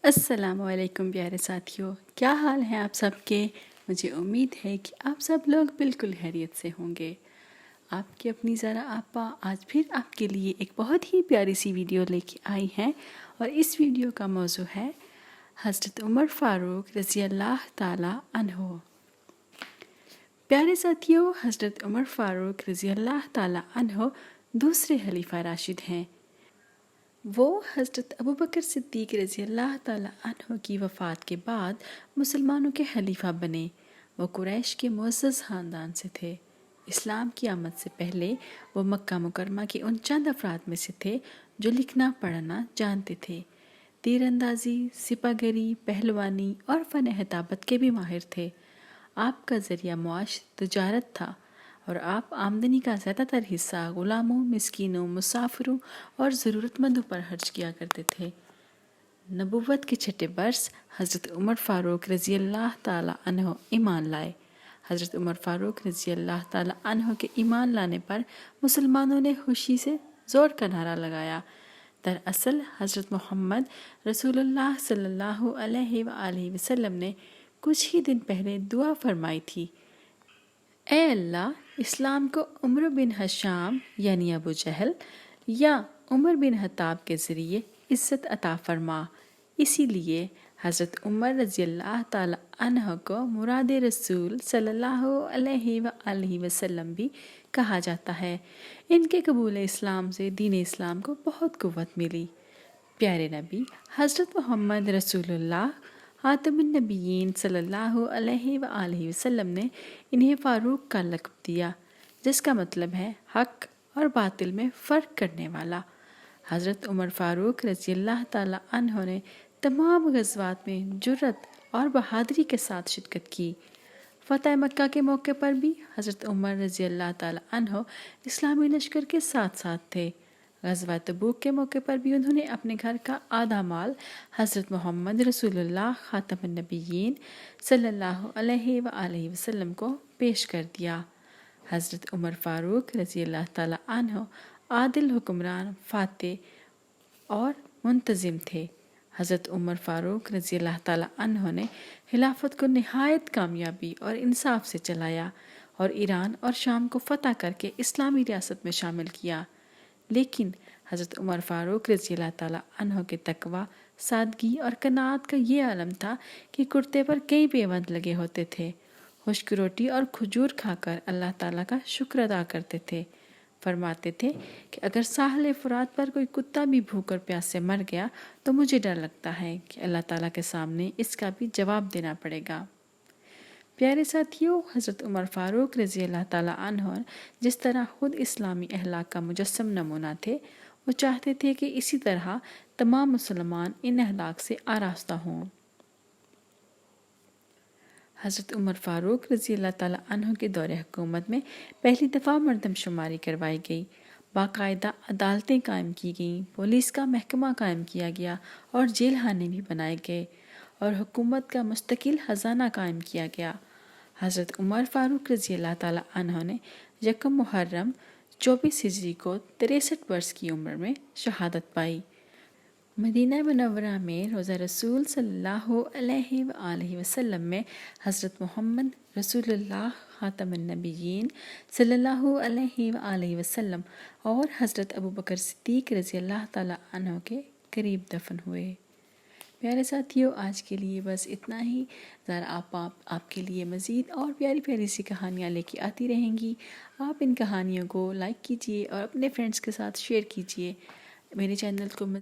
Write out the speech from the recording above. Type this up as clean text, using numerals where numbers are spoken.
السلام علیکم پیارے ساتھیوں، کیا حال ہیں آپ سب کے؟ مجھے امید ہے کہ آپ سب لوگ بالکل خیریت سے ہوں گے۔ آپ کی اپنی زارا آپا آج پھر آپ کے لیے ایک بہت ہی پیاری سی ویڈیو لے کے آئی ہیں، اور اس ویڈیو کا موضوع ہے حضرت عمر فاروق رضی اللہ تعالی عنہ۔ پیارے ساتھیوں، حضرت عمر فاروق رضی اللہ تعالی عنہ دوسرے خلیفہ راشد ہیں۔ وہ حضرت ابوبکر صدیق رضی اللہ تعالی عنہ کی وفات کے بعد مسلمانوں کے خلیفہ بنے۔ وہ قریش کے معزز خاندان سے تھے۔ اسلام کی آمد سے پہلے وہ مکہ مکرمہ کے ان چند افراد میں سے تھے جو لکھنا پڑھنا جانتے تھے۔ تیر اندازی، سپہ گری، پہلوانی اور فن خطابت کے بھی ماہر تھے۔ آپ کا ذریعہ معاش تجارت تھا، اور آپ آمدنی کا زیادہ تر حصہ غلاموں، مسکینوں، مسافروں اور ضرورت مندوں پر خرچ کیا کرتے تھے۔ نبوت کے چھٹے برس حضرت عمر فاروق رضی اللہ تعالی عنہ ایمان لائے۔ حضرت عمر فاروق رضی اللہ تعالی عنہ کے ایمان لانے پر مسلمانوں نے خوشی سے زور کا نعرہ لگایا۔ دراصل حضرت محمد رسول اللہ صلی اللہ علیہ وآلہ وسلم نے کچھ ہی دن پہلے دعا فرمائی تھی، اے اللہ، اسلام کو عمر بن ہشام یعنی ابو جہل یا عمر بن خطاب کے ذریعے عزت عطا فرما۔ اسی لیے حضرت عمر رضی اللہ تعالی عنہ کو مراد رسول صلی اللہ علیہ وآلہ وسلم بھی کہا جاتا ہے۔ ان کے قبول اسلام سے دین اسلام کو بہت قوت ملی۔ پیارے نبی حضرت محمد رسول اللہ خاتم النبیین صلی اللہ علیہ وآلہ وسلم نے انہیں فاروق کا لقب دیا، جس کا مطلب ہے حق اور باطل میں فرق کرنے والا۔ حضرت عمر فاروق رضی اللہ تعالی عنہ نے تمام غزوات میں جرأت اور بہادری کے ساتھ شرکت کی۔ فتح مکہ کے موقع پر بھی حضرت عمر رضی اللہ تعالی عنہ اسلامی لشکر کے ساتھ ساتھ تھے۔ غزوہ تبوک کے موقع پر بھی انہوں نے اپنے گھر کا آدھا مال حضرت محمد رسول اللہ خاتم النبیین صلی اللہ علیہ وآلہ وسلم کو پیش کر دیا۔ حضرت عمر فاروق رضی اللہ تعالی عنہ عادل حکمران، فاتح اور منتظم تھے۔ حضرت عمر فاروق رضی اللہ تعالی عنہ نے خلافت کو نہایت کامیابی اور انصاف سے چلایا اور ایران اور شام کو فتح کر کے اسلامی ریاست میں شامل کیا۔ لیکن حضرت عمر فاروق رضی اللہ تعالی عنہ کے تقوی، سادگی اور قناعت کا یہ عالم تھا کہ کرتے پر کئی پیوند لگے ہوتے تھے۔ خشک روٹی اور کھجور کھا کر اللہ تعالیٰ کا شکر ادا کرتے تھے۔ فرماتے تھے کہ اگر ساحل فرات پر کوئی کتا بھی بھوک اور پیاس سے مر گیا تو مجھے ڈر لگتا ہے کہ اللہ تعالیٰ کے سامنے اس کا بھی جواب دینا پڑے گا۔ پیارے ساتھیوں، حضرت عمر فاروق رضی اللہ تعالی عنہ جس طرح خود اسلامی اخلاق کا مجسم نمونہ تھے، وہ چاہتے تھے کہ اسی طرح تمام مسلمان ان اخلاق سے آراستہ ہوں۔ حضرت عمر فاروق رضی اللہ تعالی عنہ کے دور حکومت میں پہلی دفعہ مردم شماری کروائی گئی، باقاعدہ عدالتیں قائم کی گئیں، پولیس کا محکمہ قائم کیا گیا اور جیل خانے بھی بنائے گئے، اور حکومت کا مستقل خزانہ قائم کیا گیا۔ حضرت عمر فاروق رضی اللہ تعالی عنہ نے یکم محرم 24 ہجری کو 63 برس کی عمر میں شہادت پائی۔ مدینہ منورہ میں روضہ رسول صلی اللہ علیہ وآلہ وسلم میں حضرت محمد رسول اللہ خاتم النبیین صلی اللہ علیہ وآلہ وسلم اور حضرت ابوبکر صدیق رضی اللہ تعالی عنہ کے قریب دفن ہوئے۔ پیارے ساتھیوں، آج کے لیے بس اتنا ہی۔ ذرا آپ کے لیے مزید اور پیاری پیاری سی کہانیاں لے کے آتی رہیں گی۔ آپ ان کہانیوں کو لائک کیجیے اور اپنے فرینڈس کے ساتھ شیئر کیجیے۔ میرے چینل کو